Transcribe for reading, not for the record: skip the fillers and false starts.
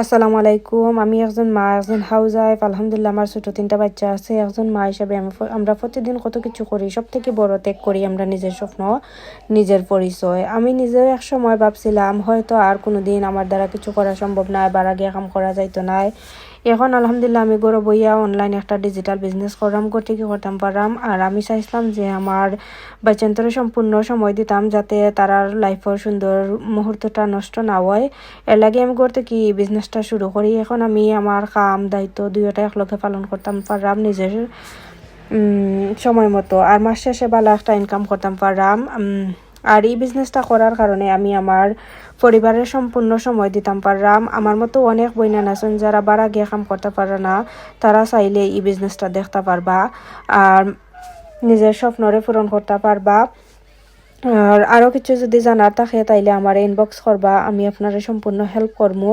আসসালামু আলাইকুম। আমি একজন মা, একজন হাউস ওয়াইফ। আলহামদুলিল্লাহ আমার ছোট 3টা বাচ্চা আছে। একজন মা হিসাবে আমরা প্রতিদিন কত কিছু করি। সবথেকে বড় ত্যাগ করি আমরা নিজের স্বপ্ন, নিজের পরিচয়। আমি নিজেও এক সময় ভাবছিলাম হয়তো আর কোনোদিন আমার দ্বারা কিছু করা সম্ভব নয়, বাড়া গিয়ে কাম করা যাইতো না। এখন আলহামদুলিল্লাহ আমি গড় বইয়া অনলাইন একটা ডিজিটাল বিজনেস করলাম, থেকে করতাম পারলাম। আর আমি চাইছিলাম যে আমার বাচ্চান্তরে সম্পূর্ণ সময় দিতাম যাতে তারার লাইফের সুন্দর মুহূর্তটা নষ্ট না হয়। এর লাগে আমি করতে কি বিজনেসটা শুরু করি। এখন আমি আমার কাম দায়িত্ব দুইটা একলগে পালন করতাম পারলাম নিজের সময় মতো। আর মাস শেষে ভালো একটা ইনকাম করতাম পারলাম। আর এই বিজনেসটা করার কারণে আমি আমার পরিবারের সম্পূর্ণ সময় দিতাম পারলাম। আমার মতো অনেক বইনান আছেন যারা বাড়া গিয়ে কাম করতে পারে না, তারা চাইলে এই বিজনেসটা দেখতে পারবা আর নিজের স্বপ্নরে পূরণ করতে পারবা। আর আরও কিছু যদি জানার থাকে তাইলে আমার ইনবক্স করবা, আমি আপনারা সম্পূর্ণ হেল্প করবো।